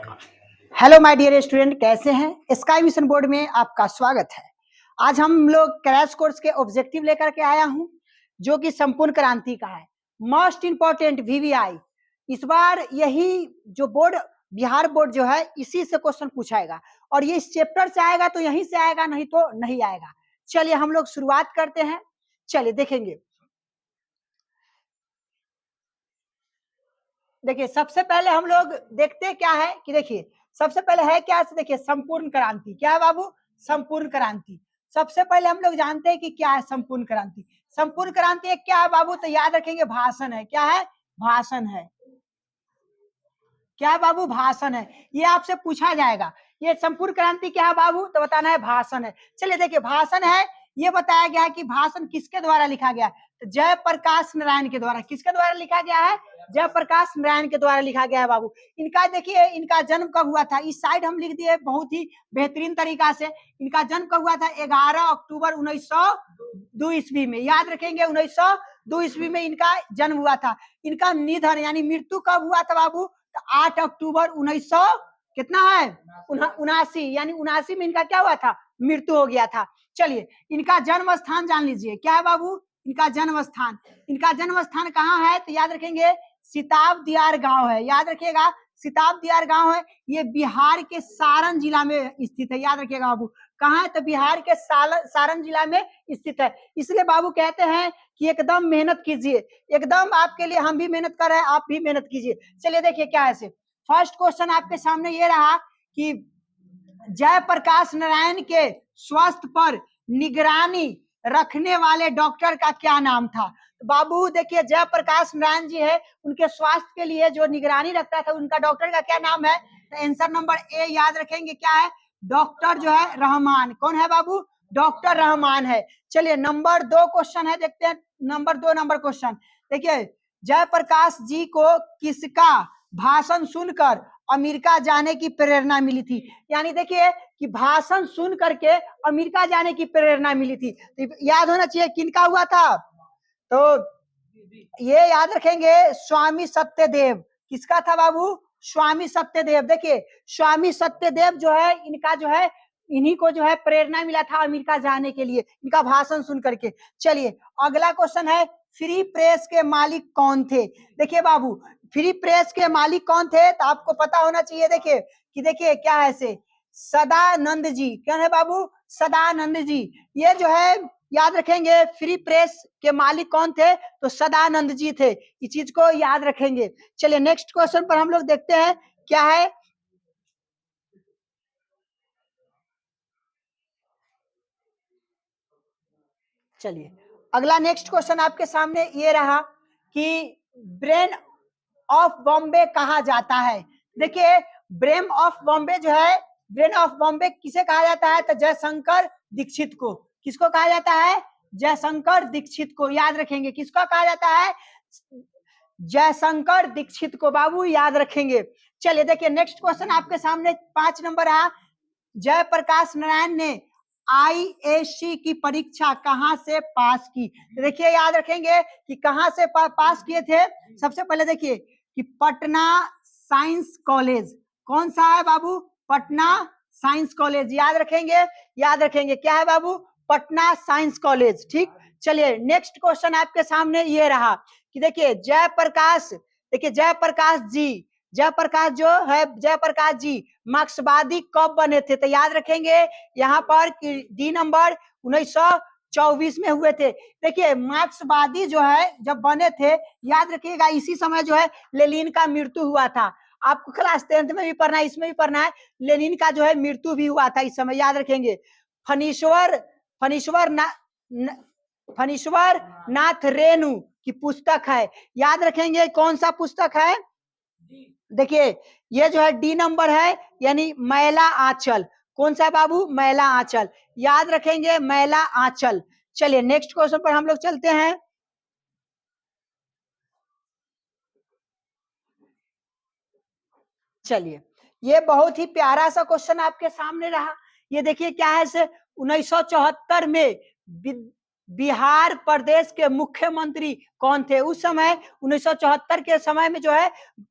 Hello my dear student, कैसे हैं? Sky mission board में आपका स्वागत है। आज हम लोग क्रैश कोर्स के ऑब्जेक्टिव लेकर के आया हूं, जो कि संपूर्ण क्रांति का है। Most important VVI. इस बार यही जो बोर्ड, बिहार बोर्ड जो है, इसी से क्वेश्चन पूछाएगा और ये इस चैप्टर से आएगा तो यहीं से आएगा, नहीं तो नहीं आएगा। चलिए हम लोग शुरुआत करते हैं। चलिए देखेंगे। देखिए सबसे पहले हम लोग देखते क्या है कि देखिए सबसे पहले है क्या, देखिए संपूर्ण क्रांति। क्या है बाबू? संपूर्ण क्रांति। सबसे पहले हम लोग जानते हैं कि क्या है संपूर्ण क्रांति। संपूर्ण क्रांति एक क्या है बाबू? तो याद रखेंगे भाषण है। क्या है? भाषण है। क्या है बाबू? भाषण है। ये आपसे पूछा जाएगा, ये संपूर्ण क्रांति क्या है बाबू? तो बताना है भाषण है। चलिए देखिए भाषण है, ये बताया गया है कि भाषण किसके द्वारा लिखा गया है? तो जयप्रकाश नारायण के द्वारा। किसके द्वारा लिखा गया है? जयप्रकाश नारायण के द्वारा लिखा गया है बाबू। इनका देखिए, इनका जन्म कब हुआ था? इस साइड हम लिख दिए बहुत ही बेहतरीन तरीका से। इनका जन्म कब हुआ था? 11 अक्टूबर 1902 ईस्वी में। याद रखेंगे 1902 ईस्वी में इनका जन्म हुआ था। इनका निधन यानी मृत्यु कब हुआ था बाबू? तो 8 अक्टूबर 1900 कितना है? 79, यानी 79 में इनका क्या हुआ था? मृत्यु हो गया था। चलिए इनका जन्म स्थान जान लीजिए। क्या है बाबू? इनका जन्म स्थान। इनका जन्म स्थान कहाँ है? तो याद रखेंगे सिताब दियार गांव है। याद रखिएगा सिताब दियार गांव है। ये बिहार के सारण जिला में स्थित है। याद रखिएगा बाबू, कहाँ है? तो बिहार के सारण जिला में स्थित है। इसलिए बाबू कहते हैं कि एकदम मेहनत कीजिए। एकदम आपके लिए हम भी मेहनत कर रहे हैं, आप भी मेहनत कीजिए। चलिए देखिए क्या है। फर्स्ट क्वेश्चन आपके सामने ये रहा कि जयप्रकाश नारायण के स्वास्थ्य पर निगरानी रखने वाले डॉक्टर का क्या नाम था? तो बाबू देखिए जयप्रकाश नारायण जी है, उनके स्वास्थ्य के लिए जो निगरानी रखता था उनका डॉक्टर का क्या नाम है? तो आंसर नंबर ए याद रखेंगे क्या है? डॉक्टर जो है रहमान। कौन है बाबू? डॉक्टर रहमान है। चलिए नंबर 2 क्वेश्चन है, देखते हैं नंबर 2 नंबर क्वेश्चन। देखिए जयप्रकाश जी को किसका भाषण सुनकर अमेरिका जाने की प्रेरणा मिली थी? यानी देखिए कि भाषण सुन करके अमेरिका जाने की प्रेरणा मिली थी। तो याद होना चाहिए किनका हुआ था? तो ये याद रखेंगे स्वामी सत्यदेव। किसका था बाबू? स्वामी सत्यदेव। देखिए स्वामी सत्यदेव जो है, इनका जो है, इन्हीं को जो है प्रेरणा मिला था अमेरिका जाने के लिए, इनका भाषण सुन करके। चलिए अगला क्वेश्चन है, फ्री प्रेस के मालिक कौन थे? देखिए बाबू फ्री प्रेस के मालिक कौन थे? तो आपको पता होना चाहिए। देखिए कि देखिए क्या है से सदानंद जी। क्या है बाबू? सदानंद जी। ये जो है याद रखेंगे फ्री प्रेस के मालिक कौन थे? तो सदानंद जी थे। इस चीज को याद रखेंगे। चलिए नेक्स्ट क्वेश्चन पर हम लोग देखते हैं क्या है। चलिए अगला नेक्स्ट क्वेश्चन आपके सामने ये रहा कि ब्रेन ऑफ बॉम्बे कहा जाता है। देखिए ब्रेन ऑफ बॉम्बे जो है, ब्रेन ऑफ बॉम्बे किसे कहा जाता है? तो जयशंकर दीक्षित को। किसको कहा जाता है? जयशंकर दीक्षित को। याद रखेंगे किसको कहा जाता है? जयशंकर दीक्षित को बाबू याद रखेंगे। चलिए देखिए नेक्स्ट क्वेश्चन आपके सामने 5 नंबर है। जयप्रकाश नारायण ने आईएससी की परीक्षा कहां से पास की? देखिए याद रखेंगे कि कहां से पास किए थे। सबसे पहले देखिए कि पटना साइंस कॉलेज। कौन सा है बाबू? Patna science college. याद रखेंगे, याद रखेंगे क्या है बाबू? Patna science college. ठीक। चलिए नेक्स्ट क्वेश्चन आपके सामने ये रहा कि देखिए जयप्रकाश, देखिए जयप्रकाश जी, जयप्रकाश जो है, जयप्रकाश जी मार्क्सवादी कब बने थे? तो याद रखेंगे यहाँ पर कि डी नंबर 1924 में हुए थे। देखिए मार्क्सवादी जो है जब बने थे, याद रखिएगा इसी समय जो है लेनिन का मृत्यु हुआ था। आपको क्लास 10th में भी पढ़ना है, इसमें भी पढ़ना है। लेनिन का जो है मृत्यु भी हुआ था इस समय। याद रखेंगे फनीश्वर फनीश्वर ना फनीश्वर नाथ रेणु की पुस्तक है। याद रखेंगे कौन सा पुस्तक है? देखिए ये जो है डी नंबर है, यानी मैला आंचल। कौन सा बाबू? मैला आंचल। याद रखेंगे मैला आंचल। चलिए नेक्स्ट क्वेश्चन पर हम लोग चलते हैं। चलिए ये बहुत ही प्यारा सा क्वेश्चन आपके सामने रहा। ये देखिए क्या है से 1974 में बिहार प्रदेश के मुख्यमंत्री कौन थे उस समय 1974 के समय में जो है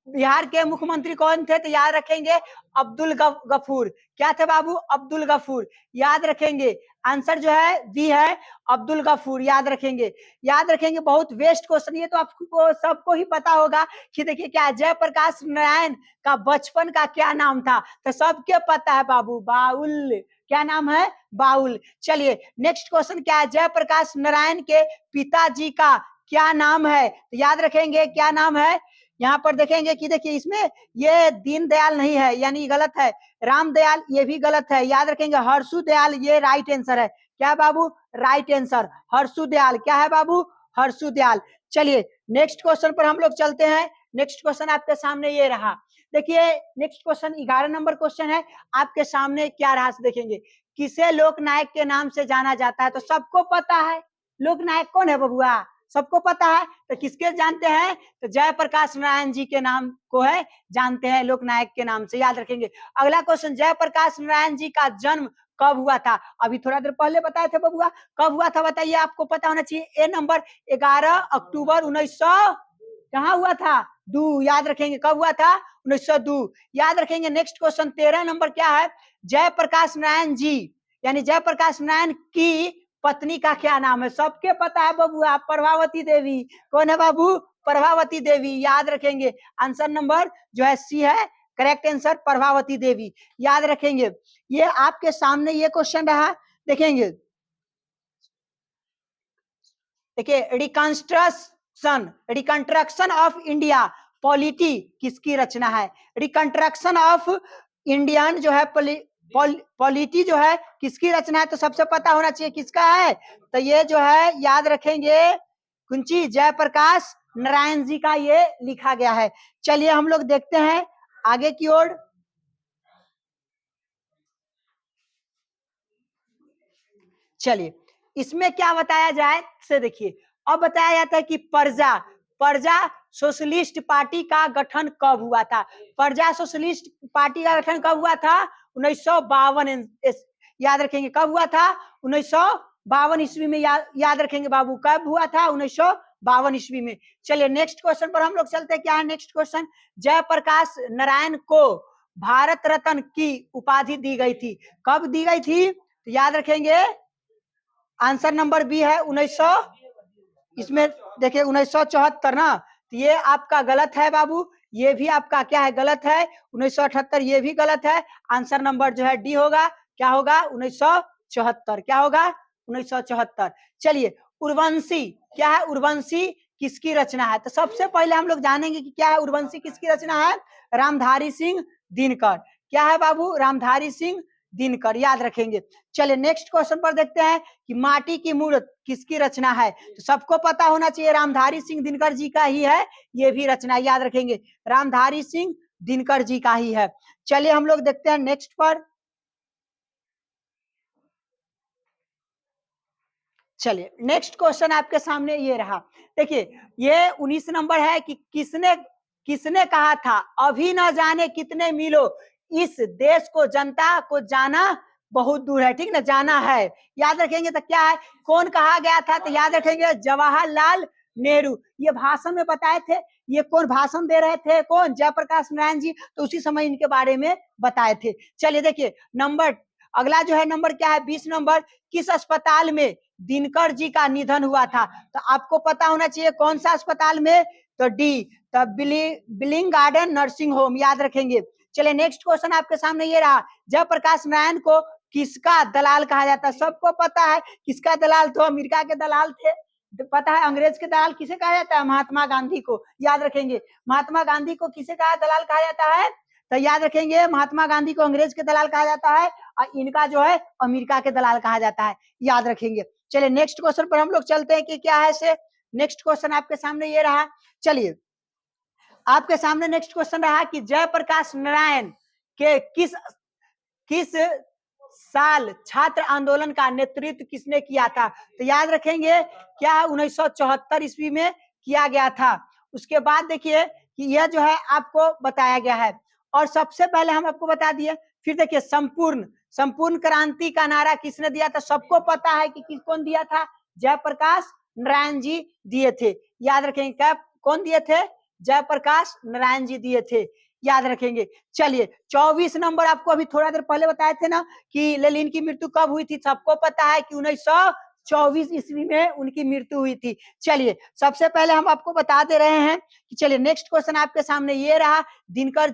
बिहार के मुख्यमंत्री कौन थे? तो याद रखेंगे अब्दुल गफूर। क्या थे बाबू? अब्दुल गफूर। याद रखेंगे आंसर जो है बी है अब्दुल गफूर। याद रखेंगे, याद रखेंगे। बहुत वेस्ट क्वेश्चन, ये तो आपको सबको ही पता होगा कि देखिए क्या जयप्रकाश नारायण का बचपन का क्या नाम था? तो सबके पता है बाबू, बाउल। क्या नाम है? बाउल। चलिए नेक्स्ट क्वेश्चन क्या है? जयप्रकाश नारायण के पिताजी का क्या नाम है? तो याद रखेंगे क्या नाम है? यहाँ पर देखेंगे कि देखिए इसमें ये दीनदयाल नहीं है, यानी गलत है। रामदयाल, ये भी गलत है। याद रखेंगे हर्षु दयाल, ये राइट आंसर है। क्या है बाबू? Right answer Harshu Dayal. क्या है बाबू? हर्षु दयाल। चलिए नेक्स्ट क्वेश्चन पर हम लोग चलते हैं। नेक्स्ट क्वेश्चन आपके सामने ये रहा। देखिए नेक्स्ट क्वेश्चन 11 नंबर क्वेश्चन है आपके सामने। क्या रहा देखेंगे, किसे लोकनायक के नाम से जाना जाता है? तो सबको पता है लोकनायक कौन है बबुआ, सबको पता है। तो किसके जानते हैं? तो जयप्रकाश नारायण जी के नाम को है जानते हैं लोकनायक के नाम से। याद रखेंगे। अगला क्वेश्चन, जयप्रकाश नारायण जी का जन्म कब हुआ था? अभी थोड़ा देर पहले बताए थे बबुआ, कब हुआ था बताइए, आपको पता होना चाहिए। ए नंबर 11 अक्टूबर 1900 कहाँ हुआ था? 2। याद रखेंगे कब हुआ था? 1902। याद रखेंगे। नेक्स्ट क्वेश्चन 13 नंबर क्या है? जयप्रकाश नारायण जी यानी जयप्रकाश नारायण की पत्नी का क्या नाम है? सबके पता है बबुआ, प्रभावती देवी। कौन है बाबू? प्रभावती देवी। याद रखेंगे आंसर नंबर जो है सी है करेक्ट आंसर, प्रभावती देवी। याद रखेंगे। ये आपके सामने ये क्वेश्चन रहा, देखेंगे। देखिए रिकंस्ट्रक्शन ऑफ इंडिया पॉलिटी किसकी रचना है? रिकंस्ट्रक्शन ऑफ इंडियन जो है पॉलिटी जो है किसकी रचना है? तो सबसे पता होना चाहिए किसका है? तो ये जो है याद रखेंगे कुंची जयप्रकाश नारायण जी का ये लिखा गया है। चलिए हम लोग देखते हैं आगे की ओर। चलिए इसमें क्या बताया जाए से देखिए, अब बताया जाता है कि प्रजा सोशलिस्ट पार्टी का गठन कब हुआ था? प्रजा सोशलिस्ट पार्टी का गठन कब हुआ था? 1952। याद रखेंगे कब हुआ था? 1952 ईस्वी में। याद रखेंगे बाबू कब हुआ था? 1952 ईस्वी में। चलिए नेक्स्ट क्वेश्चन पर हम लोग चलते हैं। क्या है नेक्स्ट क्वेश्चन? जयप्रकाश नारायण को भारत रत्न की उपाधि दी गई थी, कब दी गई थी? तो याद रखेंगे आंसर नंबर बी है 1900। इसमें देखिए 1974 ना, तो ये आपका गलत है बाबू। ये भी आपका क्या है? गलत है। 1978 ये भी गलत है। आंसर नंबर जो है डी होगा। क्या होगा? 1974। क्या होगा? 1974। चलिए उर्वशी क्या है? उर्वशी किसकी रचना है? तो सबसे पहले हम लोग जानेंगे कि क्या है उर्वशी किसकी रचना है? रामधारी सिंह दिनकर। क्या है बाबू? रामधारी सिंह दिनकर। याद रखेंगे। चलिए नेक्स्ट क्वेश्चन पर देखते हैं कि माटी की मूर्त किसकी रचना है? तो सबको पता होना चाहिए रामधारी सिंह दिनकर जी का ही है ये भी रचना। याद रखेंगे रामधारी सिंह दिनकर जी का ही है। चलिए हम लोग देखते हैं नेक्स्ट पर। चलिए नेक्स्ट क्वेश्चन आपके सामने ये रहा। देखिए ये 19 नंबर है कि किसने किसने कहा था अभी न जाने कितने मीलों इस देश को जनता को जाना बहुत दूर है। ठीक ना, जाना है। याद रखेंगे तो क्या है? कौन कहा गया था? तो याद रखेंगे जवाहरलाल नेहरू। ये भाषण में बताए थे। ये कौन भाषण दे रहे थे? कौन? जयप्रकाश नारायण जी। तो उसी समय इनके बारे में बताए थे। चलिए देखिए नंबर अगला जो है नंबर क्या है? 20 नंबर, किस अस्पताल में दिनकर जी का निधन हुआ था? तो आपको पता होना चाहिए कौन सा अस्पताल में? तो डी, तो बिलिंग गार्डन नर्सिंग होम। याद रखेंगे। चलिए नेक्स्ट क्वेश्चन आपके सामने ये रहा। जयप्रकाश नारायण को किसका दलाल कहा जाता है? सबको पता है किसका दलाल? तो अमेरिका के दलाल थे। तो पता है अंग्रेज के दलाल किसे कहा जाता है? महात्मा गांधी को। याद रखेंगे महात्मा गांधी को किसे कहा दलाल कहा जाता है? तो याद रखेंगे महात्मा गांधी को अंग्रेज के दलाल कहा जाता है और इनका जो है अमेरिका के दलाल कहा जाता है। याद रखेंगे। चलिए नेक्स्ट क्वेश्चन पर हम लोग चलते हैं कि क्या है से। नेक्स्ट क्वेश्चन आपके सामने ये रहा। चलिए आपके सामने नेक्स्ट क्वेश्चन रहा कि जयप्रकाश नारायण के किस किस साल छात्र आंदोलन का नेतृत्व किसने किया था? तो याद रखेंगे क्या 1974 ईस्वी में किया गया था। उसके बाद देखिए कि यह जो है आपको बताया गया है। और सबसे पहले हम आपको बता दिए। फिर देखिए संपूर्ण क्रांति का नारा किसने दिया था? सबको पता है कि कौन दिया था? जयप्रकाश नारायण जी दिए थे, याद रखेंगे। क्या कौन दिए थे? जयप्रकाश नारायण जी दिए थे, याद रखेंगे। चलिए 24 नंबर आपको अभी थोड़ा देर पहले बताए थे ना कि लेनिन की मृत्यु कब हुई थी, सबको पता है कि 1924 ईस्वी में उनकी मृत्यु हुई थी। चलिए सबसे पहले हम आपको बता दे रहे हैं कि चलिए नेक्स्ट क्वेश्चन आपके सामने ये रहा, दिनकर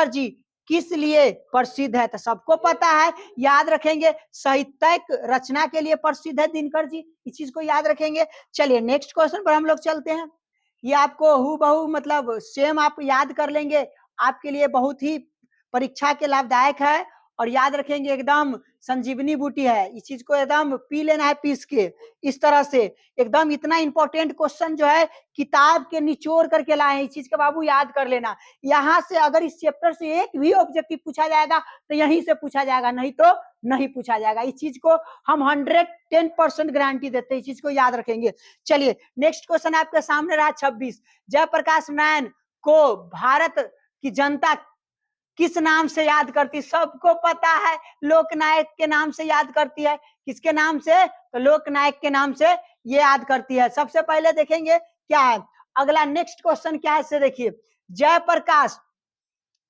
जी किस लिए प्रसिद्ध है? तो सबको पता है, याद रखेंगे, साहित्यिक रचना के लिए प्रसिद्ध है दिनकर जी, इस चीज को याद रखेंगे। चलिए नेक्स्ट क्वेश्चन पर हम लोग चलते हैं। ये आपको हूबहू मतलब सेम आप याद कर लेंगे, आपके लिए बहुत ही परीक्षा के लाभदायक है। और याद रखेंगे एकदम संजीवनी बूटी है, इस चीज को एकदम पी लेना है पीस के, इस तरह से एकदम इतना इंपॉर्टेंट क्वेश्चन जो है किताब के निचोड़ करके लाए हैं, इस चीज का बाबू याद कर लेना। यहाँ से अगर इस चैप्टर से एक भी ऑब्जेक्टिव पूछा जाएगा तो यहीं से पूछा जाएगा, नहीं तो नहीं पूछा जाएगा। इस चीज को हम 110% गारंटी देते हैं, इस चीज को याद रखेंगे। चलिए नेक्स्ट क्वेश्चन आपके सामने रहा 26, जयप्रकाश नारायण को भारत की जनता किस नाम से याद करती? सबको पता है, लोकनायक के नाम से याद करती है। किसके नाम से? तो लोकनायक के नाम से ये याद करती है। सबसे पहले देखेंगे क्या है अगला नेक्स्ट क्वेश्चन क्या है, से देखिए,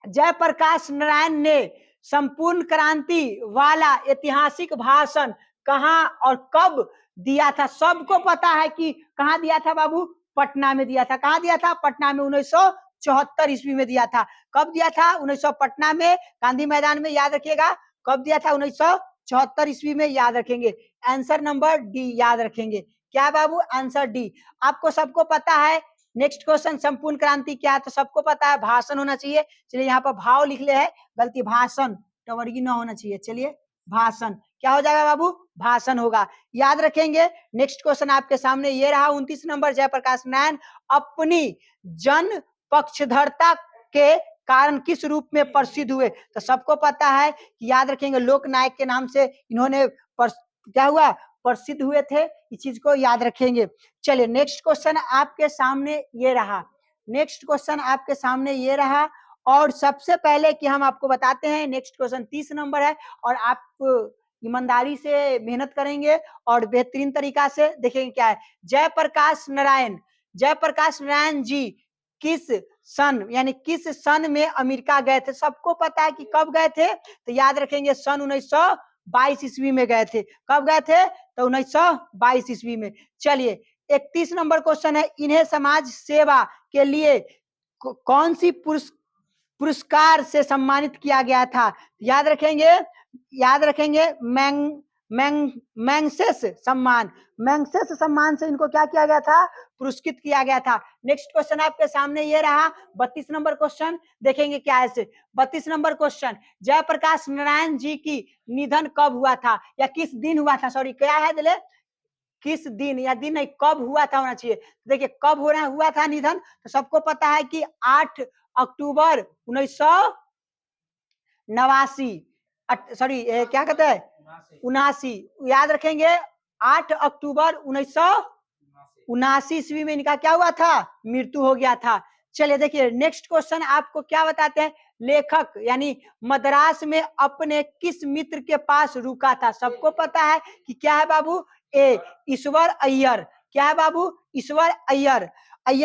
जयप्रकाश नारायण ने संपूर्ण क्रांति वाला ऐतिहासिक भाषण कहां और कब दिया था? सबको पता है कि कहां दिया था बाबू? पटना में दिया था। कहां दिया था? पटना में 1974 ईस्वी में दिया था। कब दिया था? 1900 पटना में गांधी मैदान में, याद रखिएगा। कब दिया था? 1974 ईस्वी में, याद रखेंगे। आंसर नंबर डी याद रखेंगे। क्या बाबू? Answer D. आपको सबको पता है। नेक्स्ट क्वेश्चन, संपूर्ण क्रांति क्या है? तो सबको पता है भाषण होना चाहिए। चलिए यहाँ पर भाव लिख ले है, गलती, भाषण, टवर्गी ना होना चाहिए। चलिए भाषण, क्या हो जाएगा बाबू? भाषण होगा, याद रखेंगे। नेक्स्ट क्वेश्चन आपके सामने ये रहा 29 नंबर, जयप्रकाश नारायण अपनी जन पक्षधरता के कारण किस रूप में प्रसिद्ध हुए? तो सबको पता है कि याद रखेंगे लोकनायक के नाम से इन्होंने क्या हुआ? प्रसिद्ध हुए थे, इस चीज को याद रखेंगे। चलिए नेक्स्ट क्वेश्चन आपके सामने ये रहा, नेक्स्ट क्वेश्चन आपके सामने ये रहा। और सबसे पहले कि हम आपको बताते हैं, नेक्स्ट क्वेश्चन 30 नंबर है और आप ईमानदारी से मेहनत करेंगे और बेहतरीन तरीका से देखेंगे क्या है। जयप्रकाश नारायण जी किस सन, यानी किस सन में अमेरिका गए थे? सबको पता है कि कब गए थे, तो याद रखेंगे सन 1922 ईस्वी में गए थे। कब गए थे? तो 1922 ईस्वी में। चलिए 31 नंबर क्वेश्चन है, इन्हें समाज सेवा के लिए कौन सी पुरस्कार से सम्मानित किया गया था? याद रखेंगे मैग्सेस सम्मान से इनको क्या किया गया था? पुरस्कृत किया गया था। नेक्स्ट क्वेश्चन आपके सामने ये रहा 32 नंबर क्वेश्चन, देखेंगे क्या है इसे। 32 नंबर क्वेश्चन, जयप्रकाश नारायण जी की निधन कब हुआ था या किस दिन हुआ था? सॉरी, क्या है दिले, किस दिन, या दिन नहीं, कब हुआ था होना चाहिए। देखिए कब हुआ था निधन, तो सबको पता है कि 8 अक्टूबर 1989, सॉरी क्या कहते हैं, 79, याद रखेंगे 8 अक्टूबर 1979 ईस्वी में इनका क्या हुआ था? मृत्यु हो गया था। चलिए देखिए नेक्स्ट क्वेश्चन आपको क्या बताते हैं, लेखक यानी मद्रास में अपने किस मित्र के पास रुका था? सबको पता है कि क्या है बाबू? ए ईश्वर अय्यर। क्या है बाबू? ईश्वर अय्यर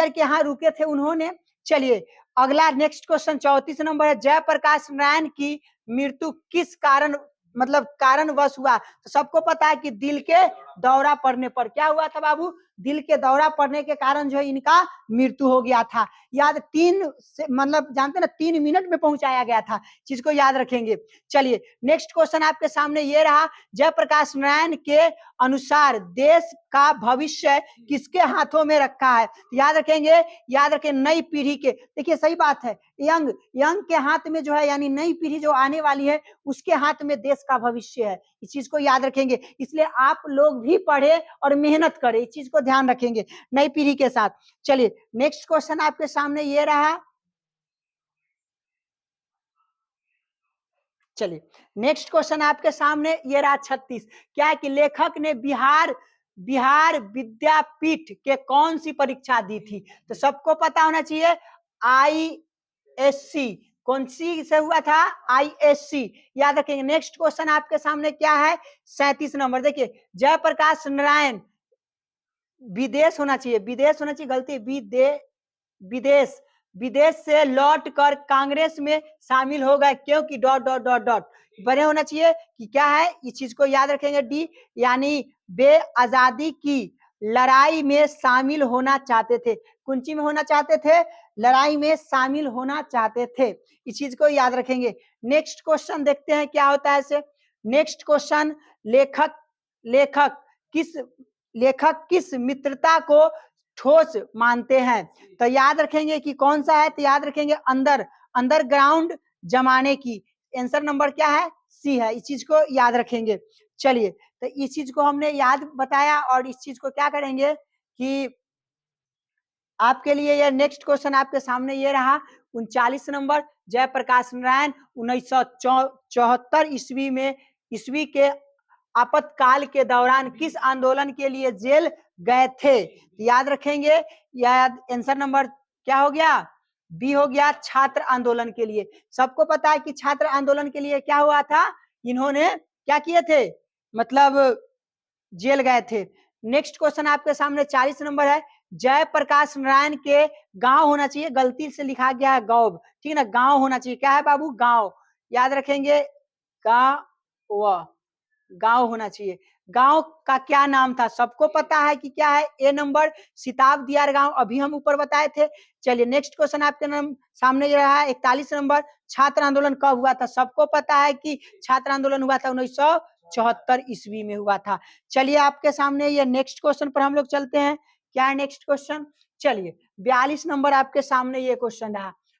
के यहाँ रुके थे उन्होंने। चलिए अगला नेक्स्ट क्वेश्चन 34 नंबर है, जयप्रकाश नारायण की मृत्यु किस कारणवश हुआ? तो सबको पता है कि दिल के दौरा पड़ने पर। क्या हुआ था बाबू? दिल के दौरा पड़ने के कारण जो है इनका मृत्यु हो गया था। याद 3 से जानते ना 3 मिनट में पहुंचाया गया था, चीज को याद रखेंगे। चलिए नेक्स्ट क्वेश्चन आपके सामने ये रहा, जयप्रकाश नारायण के अनुसार देश का भविष्य किसके हाथों में रखा है? याद रखें नई पीढ़ी के। देखिए सही बात है, यंग के हाथ में जो है, यानी नई पीढ़ी जो आने वाली है उसके हाथ में देश का भविष्य है, इस चीज को याद रखेंगे। इसलिए आप लोग भी पढ़े और मेहनत करें, इस चीज को ध्यान रखेंगे नई पीढ़ी के साथ। चलिए नेक्स्ट क्वेश्चन आपके सामने ये रहा, चलिए नेक्स्ट क्वेश्चन आपके सामने ये रहा 36, क्या है कि लेखक ने बिहार विद्यापीठ के कौन सी परीक्षा दी थी? तो सबको पता होना चाहिए, ISC। कौन सी से हुआ था? ISC। याद रखेंगे। नेक्स्ट क्वेश्चन आपके सामने क्या है? 37 नंबर। देखिए, जयप्रकाश नारायण, विदेश होना चाहिए, विदेश होना चाहिए, गलती, विदेश, विदेश से लौट कर कांग्रेस में शामिल हो गए, क्योंकि डॉट डॉट डॉट डॉट बने होना चाहिए कि क्या है, इस चीज को याद रखेंगे। डी, यानी वे आजादी की लड़ाई में शामिल होना चाहते थे। कुंची में होना चाहते थे? लड़ाई में शामिल होना चाहते थे। इस चीज को याद रखेंगे। नेक्स्ट क्वेश्चन देखते हैं क्या होता है इसे। नेक्स्ट क्वेश्चन, लेखक लेखक किस लेखक किस मित्रता को ठोस मानते हैं? तो याद रखेंगे कि कौन सा है, तो याद रखेंगे अंडरग्राउंड जमाने की। आंसर नंबर क्या है? सी है। इस चीज को याद रखेंगे। चलिए, तो इस चीज को हमने याद बताया और इस चीज को क्या करेंगे कि आपके लिए ये नेक्स्ट क्वेश्चन आपके सामने ये रहा 39 नंबर। जयप्रकाश नारायण 1974 ईस्वी के आपातकाल के दौरान किस आंदोलन के लिए जेल गए थे? याद रखेंगे। याद, आंसर नंबर क्या हो गया? बी हो गया, छात्र आंदोलन के लिए। सबको पता है कि छात्र आंदोलन के लिए क्या हुआ था, इन्होंने क्या किए थे, मतलब जेल गए थे। नेक्स्ट क्वेश्चन आपके सामने 40 नंबर है। जयप्रकाश नारायण के गांव होना चाहिए, गलती से लिखा गया है गौब, ठीक है ना, गांव होना चाहिए। क्या है बाबू? गांव। याद रखेंगे, गांव, गांव होना चाहिए। गांव का क्या नाम था? सबको पता है कि क्या है? ए नंबर, सिताब दियार गांव, अभी हम ऊपर बताए थे। चलिए, नेक्स्ट क्वेश्चन आपके नाम सामने ये रहा है 41 नंबर। छात्र आंदोलन कब हुआ था? सबको पता है कि छात्र आंदोलन हुआ था 1974 ईस्वी में हुआ था। चलिए, आपके सामने ये नेक्स्ट क्वेश्चन पर हम लोग चलते हैं। क्या है नेक्स्ट क्वेश्चन? चलिए, 42 नंबर आपके सामने ये क्वेश्चन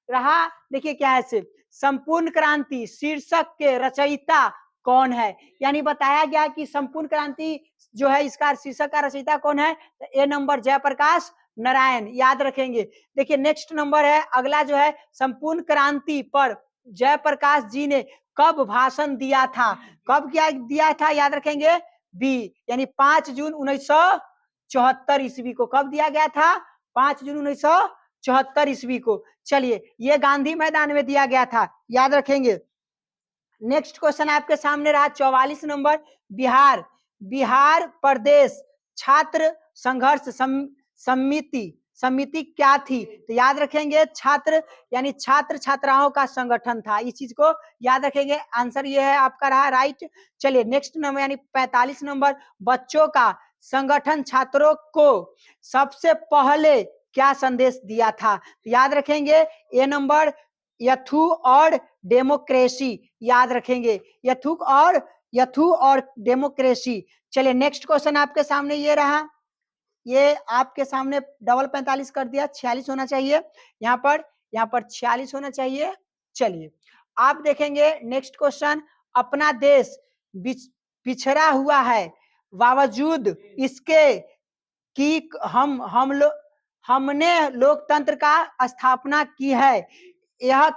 रहा। देखिए क्या है इसे, संपूर्ण क्रांति शीर्षक के रचयिता कौन है? यानी बताया गया कि संपूर्ण क्रांति जो है इसका शीर्षक का रचयिता कौन है? तो ए नंबर, जयप्रकाश नारायण। याद रखेंगे। देखिए, नेक्स्ट नंबर है अगला जो है, संपूर्ण क्रांति पर जयप्रकाश जी ने कब भाषण दिया था? कब क्या दिया था? याद रखेंगे, बी, यानी 5 जून 1974 ईस्वी को। कब दिया गया था? 5 जून 1974 ईस्वी को। चलिए, ये गांधी मैदान में दिया गया था, याद रखेंगे। नेक्स्ट क्वेश्चन आपके सामने रहा 44 नंबर। बिहार प्रदेश छात्र संघर्ष समिति क्या थी? तो याद रखेंगे, छात्र यानी छात्र छात्राओं का संगठन था। इस चीज को याद रखेंगे। आंसर ये है आपका रहा राइट। चलिए, नेक्स्ट नंबर यानी 45 नंबर, बच्चों का संगठन छात्रों को सबसे पहले क्या संदेश दिया था? तो याद रखेंगे, ए नंबर, यथू और डेमोक्रेसी। याद रखेंगे, यथू और डेमोक्रेसी। चलिए, नेक्स्ट क्वेश्चन आपके सामने ये रहा। ये आपके सामने डबल 45 कर दिया, 46 होना चाहिए यहाँ पर 46 होना चाहिए। चलिए, आप देखेंगे नेक्स्ट क्वेश्चन, अपना देश पिछड़ा हुआ है, बावजूद इसके कि हमने लोकतंत्र का स्थापना की है, यह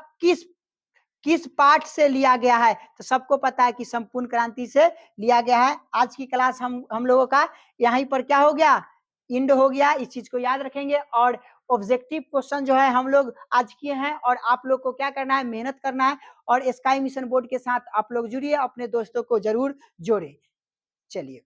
किस पाठ से लिया गया है? तो सबको पता है कि संपूर्ण क्रांति से लिया गया है। आज की क्लास हम लोगों का यहीं पर क्या हो गया, इंड हो गया। इस चीज को याद रखेंगे। और ऑब्जेक्टिव क्वेश्चन जो है हम लोग आज किए हैं, और आप लोग को क्या करना है, मेहनत करना है, और स्काई मिशन बोर्ड के साथ आप लोग जुड़िए, अपने दोस्तों को जरूर जोड़े। चलिए।